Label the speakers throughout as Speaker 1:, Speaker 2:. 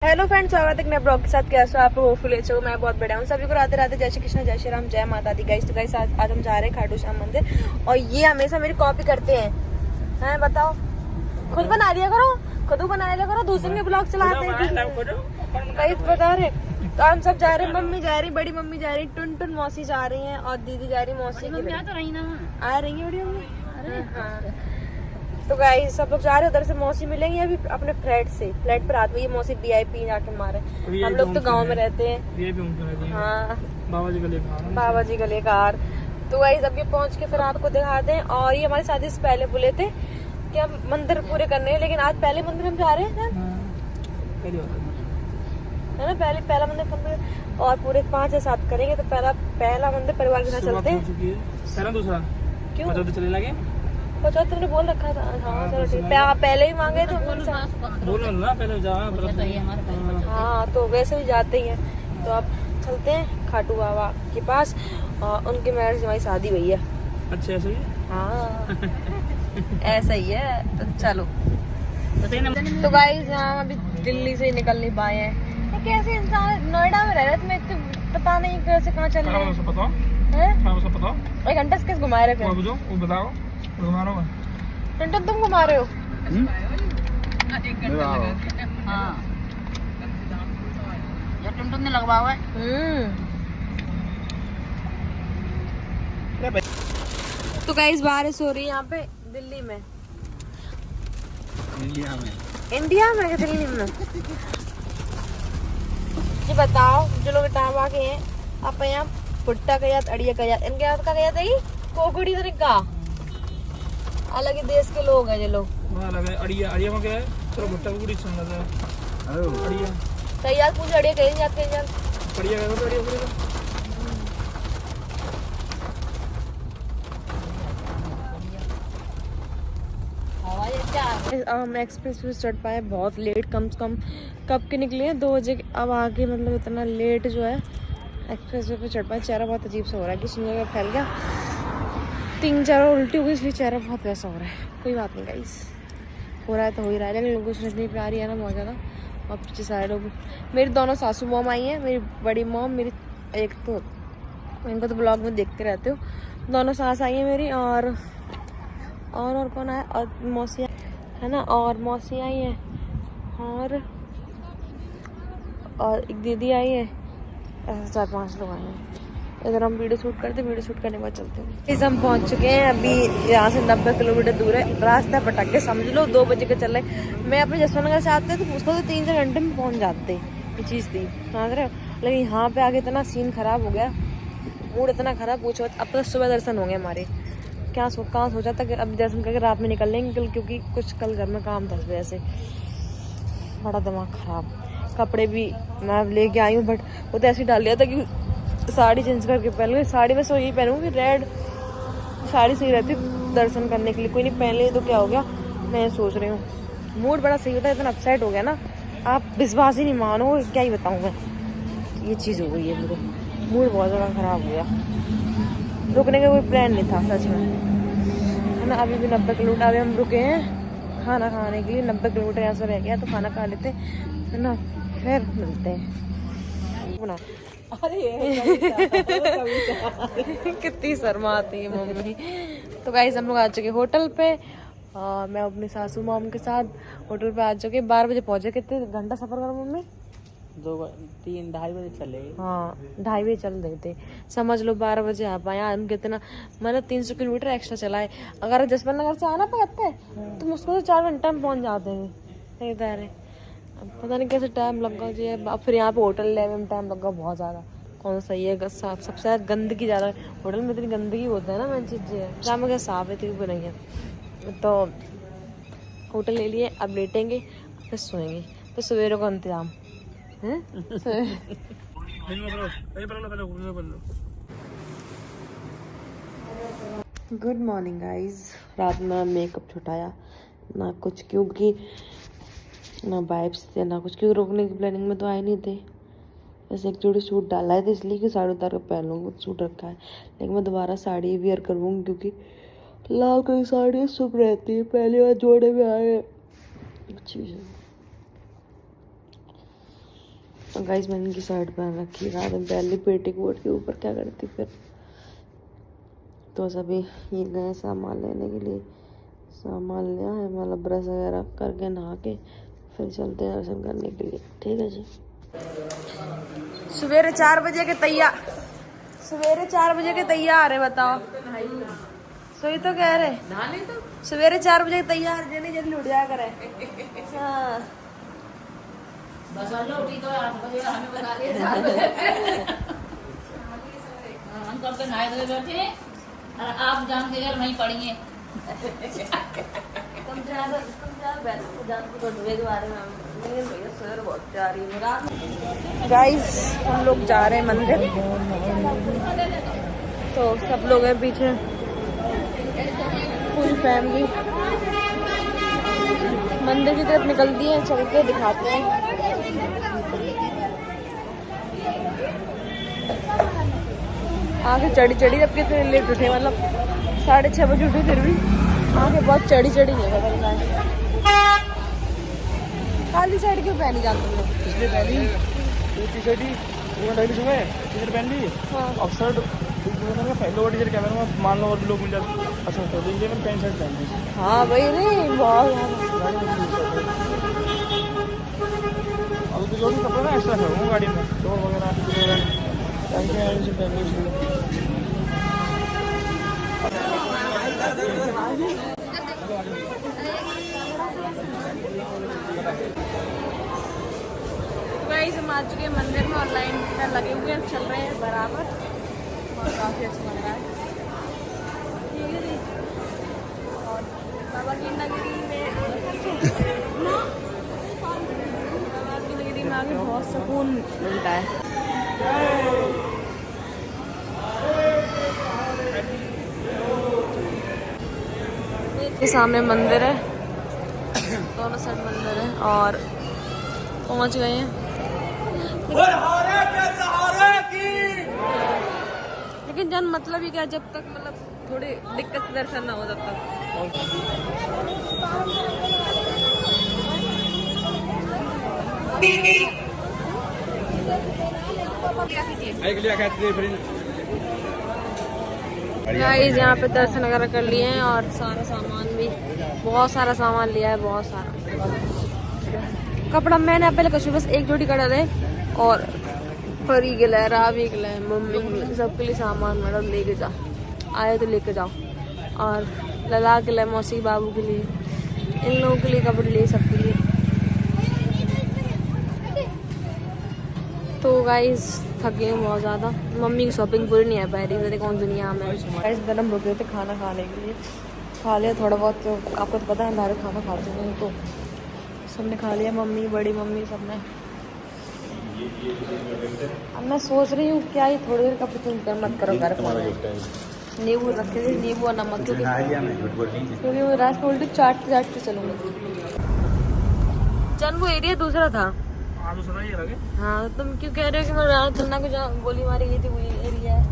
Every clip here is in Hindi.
Speaker 1: हेलो फ्रेंड्स, स्वागत है नए ब्लॉग के साथ। कैसे हो आप लोग? होपफुली अच्छे हो। मैं बहुत बढ़िया हूँ। सभी को राधे राधे, जय श्री कृष्ण, जय श्री राम, जय माता दी। गाइस तो गाइस आज हम जा रहे हैं खाटू श्याम मंदिर और ये हमेशा मेरी कॉपी करते हैं बताओ। खुद बना लिया करो, खुद बना लिया करो, दूसरे के ब्लॉग चलाते हैं। गाइस बता रहे तो हम सब जा रहे हैं। मम्मी जा रही, बड़ी मम्मी जा रही, टुन टुन मौसी जा रही है और दीदी जा रही मौसी की। आ रही है बड़ी मम्मी। हाँ तो गाइस सब लोग जा रहे हैं। उधर से मौसी मिलेंगे अभी अपने फ्लैट पर आते हुए। मौसी VIP जाके मारे। हम लोग तो गांव में रहते हैं। हाँ बाबा जी गले कार। तो गाइस अभी पहुंच के फिर आपको दिखाते हैं। और ये हमारी शादी से पहले बोले थे कि हम मंदिर पूरे करने हैं, लेकिन आज पहले मंदिर हम जा रहे हैं है ना। पहला मंदिर कंप्लीट और पूरे 5 या 7 करेंगे। तो पहला मंदिर परिवार के साथ चलते हैं।
Speaker 2: दूसरा
Speaker 1: क्यों
Speaker 2: चले लगे?
Speaker 1: पता तुमने बोल रखा था। हाँ चलो ठीक है। पहले ही मांगे थे
Speaker 2: बोलो ना पहले जा।
Speaker 1: हाँ तो वैसे भी जाते ही हैं। तो अब चलते हैं खाटू बाबा के पास। और उनकी मैरिज हमारी शादी हुई है।
Speaker 2: अच्छा ऐसे ही?
Speaker 1: हाँ ऐसा ही है। तो चलो। तो गाइस हम अभी दिल्ली से ही निकल नहीं पाए हैं। तो कैसे इंसान नोएडा में रह रहे तुम्हें इतने पता नहीं कैसे कहाँ चल रहे हैं।
Speaker 2: पता
Speaker 1: 1 घंटा से किस घुमा रहे थे?
Speaker 2: वो बताओ घुमा रहा हूँ।
Speaker 1: टुन तुम घुमा रहे हो?
Speaker 3: हाँ ये टुन ने लगवा हुआ है।
Speaker 1: तो गाइस बारिश हो रही है यहाँ पे दिल्ली में। इंडिया में दिल्ली में। ये बताओ जो लोग इटावा के हैं, आप यहाँ भुट्टा का याद, अड़िया का याद, इनके याद का याद है कोकुड़ी तरीका। अलग ही देश के लोग हैं ये लोग।
Speaker 2: अड़िया में क्या है? चलो भुट्टा कुड़ी सुन रहा है। अड़िया
Speaker 1: सही याद पूछ। अड़िया कहीं याद कहीं याद
Speaker 2: अड़िया का अड़िया कुड़ी
Speaker 1: हम एक्सप्रेस पे चढ़ पाए बहुत लेट। कम से कम कब के निकले हैं? 2 बजे। अब आगे मतलब इतना लेट जो है एक्सप्रेस वे पे चढ़ पाए। चेहरा बहुत अजीब सा हो रहा है कि सुंदर फैल गया। 3-4 उल्टी हो गई, इसलिए चेहरा बहुत वैसा हो रहा है। कोई बात नहीं गाइस, हो रहा है तो हो ही रहा है। लेकिन लोगों से इतनी प्यारी है ना बहुत ज़्यादा। और पीछे सारे लोग, मेरी दोनों सासू मॉम आई हैं। मेरी बड़ी मॉम, मेरी एक तो इनको तो ब्लॉग में देखते रहते हो। दोनों सास आई हैं मेरी और कौन आया? और मौसी है ना। और मौसी आई है और एक दीदी आई है। ऐसे 4-5 लोग आए हैं। इधर हम वीडियो शूट करते, वीडियो शूट करने के बाद चलते हैं। इस हम पहुंच चुके हैं। अभी यहाँ से 90 किलोमीटर दूर है। रास्ता पटक के समझ लो 2 बजे के चल रहे। मैं अपने जसवंतनगर से आते तो उसको तो 3-4 घंटे में पहुंच जाते। ये चीज़ थी समझ रहे हो। लेकिन यहाँ पे आके इतना सीन खराब हो गया, मूड इतना खराब पूछो। अब तो सुबह दर्शन होंगे हमारे। कहाँ सोचा था कि अब दर्शन करके रात में निकल लेंगे कल, क्योंकि कुछ कल घर में काम था इस वजह से। बड़ा दिमाग खराब। कपड़े भी मैं लेके आई हूँ, बट वो तो ऐसे ही डाल दिया था कि साड़ी चेंज करके पहन लूँगी। साड़ी में से यही पहनूंगी, रेड साड़ी सही रहती दर्शन करने के लिए। कोई नहीं पहन ली तो क्या हो गया, मैं सोच रही हूँ। मूड बड़ा सही होता है, इतना अपसेट हो गया ना, आप विश्वास ही नहीं मानो। क्या ही बताऊँ मैं, ये चीज़ हो गई है। मेरे मूड बहुत ज़्यादा ख़राब हो गया। रुकने का कोई प्लान नहीं था सच में, है ना। अभी भी 90 किलोमीटर अभी हम रुके हैं खाना खाने के लिए। 90 किलोमीटर यहाँ से रह गया तो खाना खा लेते है ना, फिर मिलते हैं। बना कितनी शर्माती है मम्मी। तो गाइस हम लोग आ चुके होटल पे। मैं अपनी सासू मॉम के साथ होटल पे आ चुके। 12 बजे पहुंचे। कितने घंटा सफर करो मम्मी?
Speaker 3: 2-3-2:30 बजे चले।
Speaker 1: हाँ 2:30 बजे चल रहे थे। समझ लो 12 बजे आ पाए। हम कितना मतलब 300 किलोमीटर एक्स्ट्रा चलाए। अगर जसवंतनगर से आना पाते तो मुश्किल से 4 घंटा में पहुंच जाते हैं। सही बता रहे। अब पता नहीं कैसे टाइम लगा जी। अब फिर यहाँ पे होटल लेने में टाइम लगा बहुत ज़्यादा। कौन सही है सबसे ज़्यादा गंदगी ज़्यादा। होटल में इतनी गंदगी होता है ना, मैं चीज़ है में क्या साफ है भी नहीं है। तो होटल ले लिए, अब लेटेंगे फिर सोएंगे। फिर सवेरे का इंतजाम है। Good morning guys. रात में मेकअप छुटाया ना कुछ, क्योंकि ना वाइब्स थे ना कुछ, क्योंकि रोकने की प्लानिंग में तो आए नहीं थे। बस एक जोड़ी सूट डाला है तो इसलिए कि साड़ी उतार कर पहन लूँगी। सूट रखा है, लेकिन मैं दोबारा साड़ी वेयर करूँगी क्योंकि लाल कलर की साड़ी शुभ रहती है। पहली बार जोड़े में आए अच्छी गाइस मैंने इनकी शर्ट पहन रखी, रात में पहले पेटीकोट के ऊपर क्या करती फिर। तो सभी ये गए सामान लेने के लिए, सामान लिया है, मतलब ब्रश वगैरह करके नहा के फिर चलते हैं दर्शन करने के लिए। ठीक है जी। सवेरे 4 बजे के तैयार, सवेरे 4 बजे के तैयार है, बताओ सोई तो कह रहे सवेरे 4 बजे तैयार, जल्दी जल्दी उठ जाया करे। हाँ
Speaker 3: बस उठी तो 8 बजे हमें बना दिए हम कब से नहाए धोए बैठे और आप जान के घर नहीं पड़ी हैं।
Speaker 1: तुम गाइस हम लोग जा रहे हैं मंदिर, तो सब लोग हैं पीछे, पूरी फैमिली मंदिर की तरफ निकलती है। चल के दिखाते हैं। आगे चढ़ी चढ़ी, जब कितने लेट उठे, मतलब 6:30 बजे उठे, फिर भी आगे बहुत चढ़ी चढ़ी है। बदल रहा है। काली साइड क्यों पहनी जाती तुम लोग?
Speaker 2: इसलिए पहली टी शर्ट ही सुबह टी शर्ट पहन ली।
Speaker 1: हाँ
Speaker 2: और शर्ट लोअर टी शर्ट क्या पहनूंगा, मान लो और भी लोग मिल जाते अच्छा होता है, इसलिए मैंने पैंट शर्ट पहन ली।
Speaker 1: हाँ वही नहीं, बहुत
Speaker 2: अब तो जो भी कपड़े ना एक्स्ट्रा रखूँगा गाड़ी में, चोर वगैरह पहन ली।
Speaker 1: गाइस हम आ चुके हैं मंदिर में और लाइन में लगे हुए हैं, चल रहे हैं बराबर और काफ़ी अच्छा लग रहा है। ठीक है जी। और बाबा की नगरी में बाबा की नगरी में आके बहुत सुकून मिलता है। ये सामने मंदिर है, दोनों साइड मंदिर है और पहुंच गए हैं। लेकिन जन मतलब ही क्या, जब तक मतलब थोड़ी दिक्कत से दर्शन ना हो तब तक। गाइस यहाँ पे दर्शन वगैरह कर लिए हैं और सारा सामान भी, बहुत सारा सामान लिया है, बहुत सारा कपड़ा। मैंने पहले कशु बस एक जोड़ी कड़ा है और परी के लिए, रावी के लिए, मम्मी के लिए, सबके लिए सामान मैडम लेके जा आए तो लेके जाओ। और लला के लिए, मौसी बाबू के लिए, इन लोगों के लिए कपड़े लिए, सबके लिए। तो गाइस थके हैं बहुत ज़्यादा, मम्मी की शॉपिंग पूरी नहीं आ पाई रही, कौन दुनिया में। गाइस इधर हम रुके थे खाना खाने के लिए, खा लिया थोड़ा बहुत, तो आपको तो पता है हमारे खाना खाते हैं, तो सबने खा लिया, मम्मी, बड़ी मम्मी, सबने। अब मैं सोच रही हूँ क्या ये थोड़ी देर का तुम कर मत करो घर पर, नींबू रखे थे, नींबू और नमक, क्योंकि वो रात में उल्टी चाटते चाटते चलूँगी। चल वो एरिया दूसरा था। हाँ तुम क्यों कह रहे हो कि मैं राणा तुलना को जहाँ गोली मारी गई थी वही एरिया है।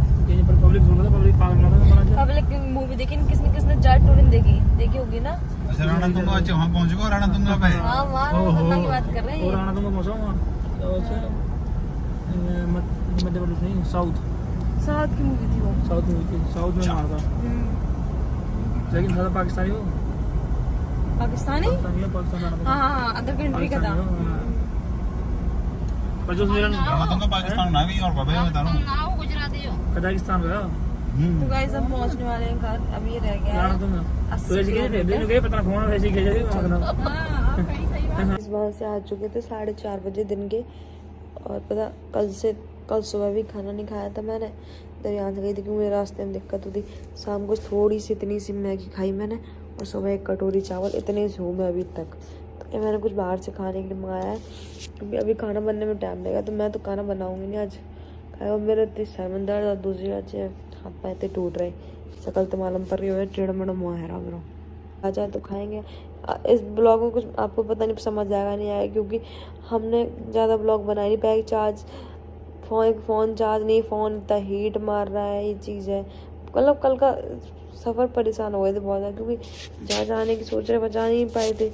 Speaker 1: पब्लिक मूवी देखी किसने किसने जाट टूरिंग देखी होगी ना।
Speaker 4: राणा तुंगा वहाँ पहुँच गो, राणा तुंगा पे।
Speaker 1: हाँ वहाँ तुलना की बात कर रहे हैं।
Speaker 2: राणा तुंगा पहुँचा मध्य प्रदेश नहीं, साउथ
Speaker 1: की मूवी थी वो,
Speaker 2: साउथ में मारा था, लेकिन सारा पाकिस्तानी हो,
Speaker 1: पाकिस्तानी
Speaker 2: पाकिस्तान।
Speaker 1: हाँ अदर कंट्री का था।
Speaker 2: पर जो
Speaker 4: पाकिस्तान ना भी और कभी बता रहा हूँ,
Speaker 3: गुजराती हो,
Speaker 2: कजाकिस्तान का।
Speaker 1: तो गाइस अब पहुंचने वाले हैं घर, अब ये रह गया इस बार से आ चुके थे 4:30 बजे दिन के। और पता कल सुबह भी खाना नहीं खाया था मैंने, दरिया से गई थी क्योंकि रास्ते में दिक्कत होती। शाम को थोड़ी सी इतनी सी मैगी खाई मैंने और सुबह 1 कटोरी चावल, इतने से हूँ मैं अभी तक। तो मैंने कुछ बाहर से खाने के लिए मंगाया है क्योंकि अभी खाना बनने में टाइम लगेगा, तो मैं तो खाना बनाऊंगी नहीं आज। और मेरे इतनी सर में दर्द और दूसरी बात है हाथ पाए इतने टूट रहे, शकल तो मालूम पर रही हो, टेढ़ा मेढ़ा मुँह है मेरा। आ जाए तो खाएंगे। इस ब्लॉग में कुछ आपको पता नहीं समझ आएगा नहीं आएगा क्योंकि हमने ज़्यादा ब्लॉग बना नहीं पाया। चार्ज फ़ोन चार्ज नहीं, फ़ोन इतना हीट मार रहा है, ये चीज़ है। मतलब कल का सफ़र परेशान हो गए थे बहुत ज़्यादा क्योंकि जहाँ जाने की सोच रहे वहाँ जा नहीं पाए थे।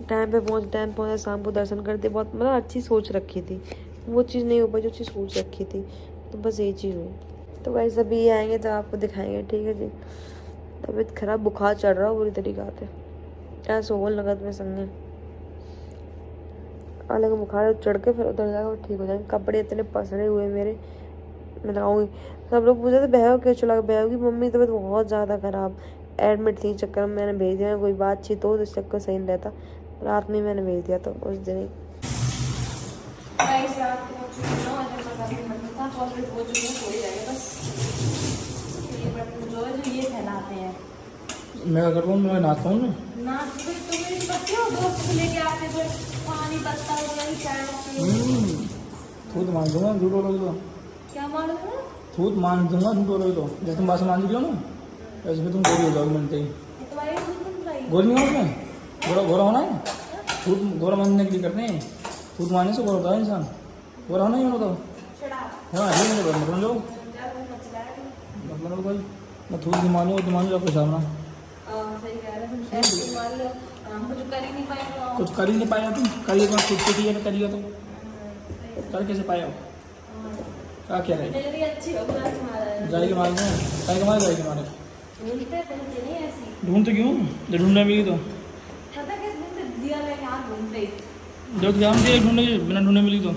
Speaker 1: टाइम पे पहुँचा, शाम को दर्शन करते, बहुत मतलब अच्छी सोच रखी थी, वो चीज़ नहीं हो पाई जो चीज़ सोच रखी थी, तो बस यही चीज़ हुई। तो वैसे भी आएंगे तो आपको दिखाएंगे, ठीक है जी। तबीयत खराब, बुखार चढ़ रहा बुरी तरीका से, ऐसा होल लगत में संगे अलग बुखार चढ़ के फिर उधर जाकर ठीक हो जाएंगे। कपड़े इतने पसरे हुए मेरे, मैं लगाऊंगी। सब लोग पूछे थे बहव क्यों चला, बहव की मम्मी तबीयत बहुत ज़्यादा ख़राब, एडमिट थी, चक्कर में मैंने भेज दिया। कोई बातचीत हो तो इस चक्कर सही नहीं रहता, रात में मैंने भेज दिया, तो उस दिन ही
Speaker 2: मैं क्या करूँ, मैं नाचता हूँ ना, थूत मान दूंगा झूठ बोलोगे तो,
Speaker 1: क्या मालूम,
Speaker 2: थूत मान दूंगा झूठ बोलोगे तो। जैसे तुम बात मान रही हो ना, ऐसे फिर तुम गोरी हो जाओगे मिलते ही। गोरी नहीं हो उसमें, गोरा गोरा होना है, थूत गोरा मानने के लिए करते हैं, थूत मानने से गोरा होता है इंसान, गोरा होना ही होना तो हाँ ठीक है। मतलब लो मतलब भाई, मैं थूत नहीं मानो तो मान लो आपको सामना, कुछ कर ही नहीं पाया तुम, करिए तो खुद से किया तो करिए तो कर कैसे पाया हो, क्या है जाएगी मार में कहीं कमाए जाएगी मारे, ढूंढते क्यों जब ढूंढने मिली तो जो एग्जाम दिए ढूंढने बिना ढूंढने मिली तो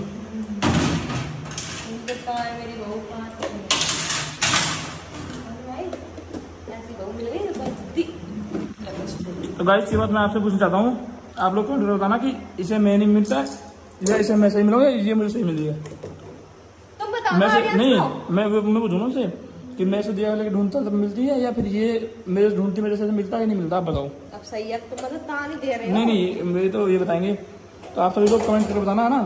Speaker 2: गाइस की बात मैं आपसे पूछना चाहता हूँ, आप लोग कमेंट बताना कि इसे मैं नहीं मिलता है या इसे मैं सही मिलोगे, ये मुझे सही मिली है।
Speaker 1: तुम बताओ
Speaker 2: मैं
Speaker 1: ना,
Speaker 2: नहीं मैं पूछूँ ना उसे कि मैं इसे दिया लेके ढूंढता तब मिलती है, या फिर ये मेरे ढूंढती मेरे से मिलता है नहीं मिलता, आप बताओ।
Speaker 1: अब सही है, तुम मतलब ता नहीं दे रहे हो।
Speaker 2: नहीं मेरे तो ये बताएंगे, तो आप सभी लोग कमेंट करके बताना है ना,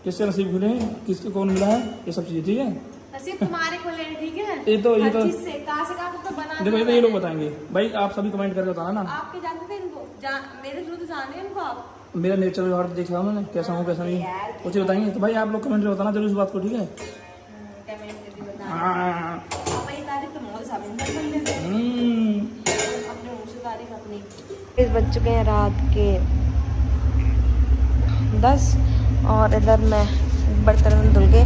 Speaker 2: किससे नसीब खुले हैं, किसको कौन मिला है, ये सब चीजें, ठीक है।
Speaker 1: नसीब तुम्हारे को लेने, ठीक है।
Speaker 2: ये तो
Speaker 1: कहाँ से कहाँ तो बना
Speaker 2: देखो, ये तो ये लोग बताएंगे भाई, आप सभी कमेंट करके बताना ना।
Speaker 1: आपके जानते थे इनको, मेरे थ्रू तो जाने इनको आप।
Speaker 2: मेरा नेचर व्यवहार देख रहा हूँ मैंने, कैसा हूँ कैसा नहीं, कुछ बताएंगे तो भाई आप लोग कमेंट में बताना जरूर इस बात को, ठीक है।
Speaker 1: बज चुके हैं रात के 10 और इधर मैं बर्तन धुल के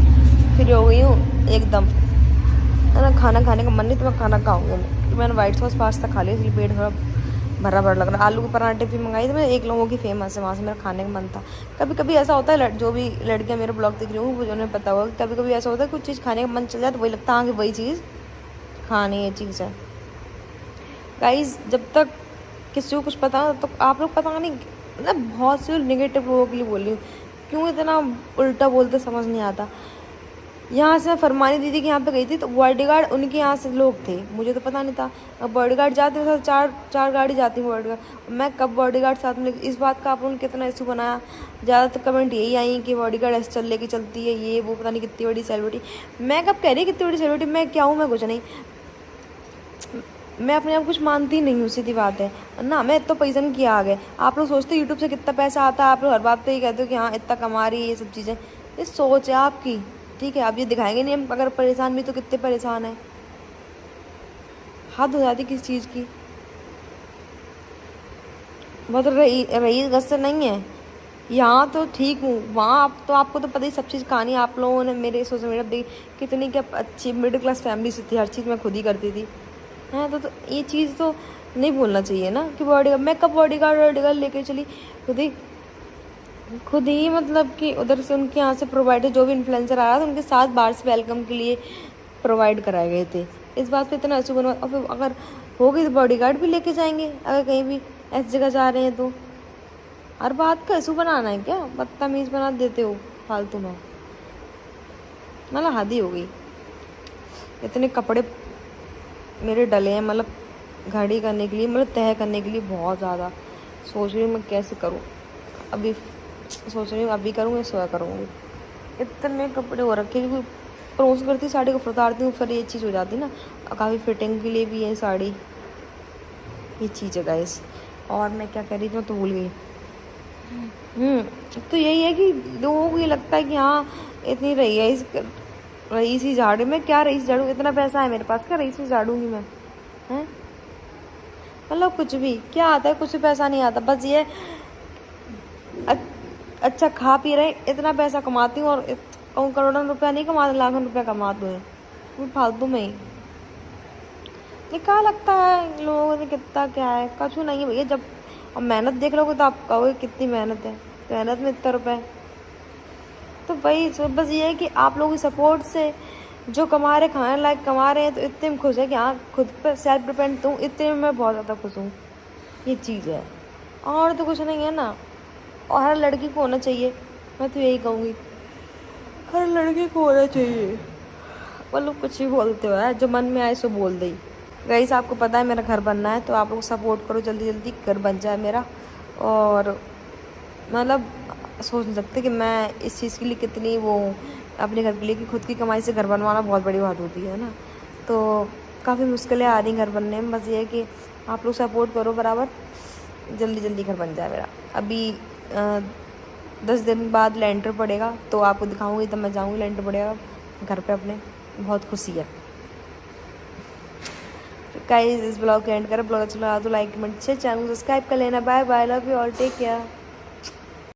Speaker 1: फिर हो गई हूँ एकदम, है ना। खाना खाने का मन नहीं तो मैं खाना खाऊंगी, मैंने वाइट सॉस पास्ता खा लिया, इसलिए पेट थोड़ा भरा भरा लग रहा है। आलू के पराठे भी मंगाई थी मैं, एक लोगों की फेमस है, वहाँ से मेरा खाने का मन था। कभी कभी ऐसा होता है, जो भी लड़कियाँ मेरे ब्लॉग देख रही हूँ मुझे उन्हें पता होगा, कभी कभी ऐसा होता है कुछ चीज़ खाने का मन चल जाए तो वही लगता है कि वही चीज़ खानी, ये चीज़ है। गाइस जब तक किसी को कुछ पता तो आप लोग पता नहीं, मतलब बहुत से नेगेटिव लोगों के लिए बोल रही हूँ, क्यों इतना उल्टा बोलते समझ नहीं आता। यहाँ से मैं फरमानी दीदी के यहाँ पे गई थी तो बॉडीगार्ड उनके यहाँ से लोग थे, मुझे तो पता नहीं था। अब बॉडीगार्ड जाते थे, चार गाड़ी जाती है बॉडीगार्ड, मैं कब बॉडीगार्ड साथ में, इस बात का आप उन्होंने कितना इशू बनाया। ज़्यादातर कमेंट यही आई कि बॉडीगार्ड ऐसे चल लेके चलती है, ये वो पता नहीं कितनी बड़ी सेलिब्रिटी। मैं कब कह रही कितनी बड़ी सेलिब्रिटी, मैं क्या हूँ, मैं कुछ नहीं, मैं अपने आप कुछ मानती नहीं हूँ, सीधी बात है ना। मैं इतना पैसा नहीं किया आगे, आप लोग सोचते यूट्यूब से कितना पैसा आता है, आप लोग हर बात पे ही कहते हो कि हाँ इतना कमा रही है, ये सब चीज़ें, ये सोच है आपकी, ठीक है। अब ये दिखाएंगे नहीं हम, अगर परेशान भी तो कितने परेशान है, हद हो जाती किस चीज़ की। मतलब रईस गस्से नहीं है, यहाँ तो ठीक हूँ, वहाँ आप तो आपको तो पता ही सब चीज़ कहानी, आप लोगों ने मेरे सोशल मीडिया पे कितनी क्या अच्छी मिडिल क्लास फैमिली से थी, हर चीज़ मैं खुद ही करती थी, हैं। तो ये चीज़ तो नहीं भूलना चाहिए ना कि बॉडीगार्ड, मैं कब बॉडीगार्ड लेके चली, खुद ही मतलब कि उधर से उनके यहाँ से प्रोवाइड, जो भी इन्फ्लुएंसर आ रहा था उनके साथ बाहर से वेलकम के लिए प्रोवाइड कराए गए थे। इस बात पे इतना इशू बनवा, और फिर अगर हो गई तो बॉडीगार्ड भी लेके जाएंगे, अगर कहीं भी ऐसी जगह जा रहे हैं तो। हर बात का इशू बनाना है क्या, बदतमीज़ बना देते हो फालतू में, मतलब हद ही हो गई। इतने कपड़े मेरे डले हैं, मतलब घड़ी करने के लिए, मतलब तय करने के लिए बहुत ज़्यादा। सोच रही हूँ मैं कैसे करूँ, अभी सोच रही हूँ अभी करूँगी, सोया करूँगी। इतने कपड़े हो रखे, क्योंकि परोस करती साड़ी को उतारती हूँ, फिर ये चीज़ हो जाती ना, काफ़ी फिटिंग के लिए भी है साड़ी, ये चीज़ है गाइस। और मैं क्या कह रही थी, मैं तो भूल गई। तो यही है कि लोगों को ये लगता है कि हाँ इतनी रईस ही झाड़ू, मैं क्या रईस झाड़ू, इतना पैसा है मेरे पास, क्या रईस ही झाड़ूंगी मैं, हैं। मतलब कुछ भी क्या आता है, कुछ भी पैसा नहीं आता, बस ये अच्छा खा पी रहे, इतना पैसा कमाती हूँ और कहूँ करोड़ों रुपया नहीं कमाती, लाखों रुपया कमाती हूँ, वो फालतू में ही। ये क्या लगता है लोगों ने कितना क्या है, कुछ नहीं है भैया। जब अब मेहनत देख लोगे तो आप कहोगे कितनी मेहनत है, मेहनत में इतना रुपये। तो वही बस ये है कि आप लोगों की सपोर्ट से जो कमा रहे, खाने लायक कमा रहे हैं, तो इतने में खुश है कि हाँ खुद पर सेल्फ डिपेंड हूँ, इतने में मैं बहुत ज़्यादा खुश हूँ। ये चीज़ है और तो कुछ नहीं है ना। और हर लड़की को होना चाहिए, मैं तो यही कहूँगी, हर लड़की को होना चाहिए। वो लोग कुछ भी बोलते हो है, जो मन में आए सो बोल दे। गाइस आपको पता है मेरा घर बनना है, तो आप लोग सपोर्ट करो, जल्दी जल्दी घर बन जाए मेरा। और मतलब सोच नहीं सकते कि मैं इस चीज़ के लिए कितनी वो अपने घर के लिए, कि खुद की कमाई से घर बनवाना बहुत बड़ी बात होती है ना। तो काफ़ी मुश्किलें आ रही घर बनने में, बस ये है कि आप लोग सपोर्ट करो बराबर, जल्दी जल्दी घर बन जाए मेरा। अभी 10 दिन बाद लेंटर पड़ेगा, तो आपको दिखाऊंगी, तब मैं जाऊंगी लेंटर पड़ेगा घर पे अपने। बहुत खुशी है गाइस। इस ब्लॉग के एंड करें, ब्लॉग अच्छा लगा तो लाइक कमेंट से चैनल सब्सक्राइब कर लेना। Bye bye, love you all, take care.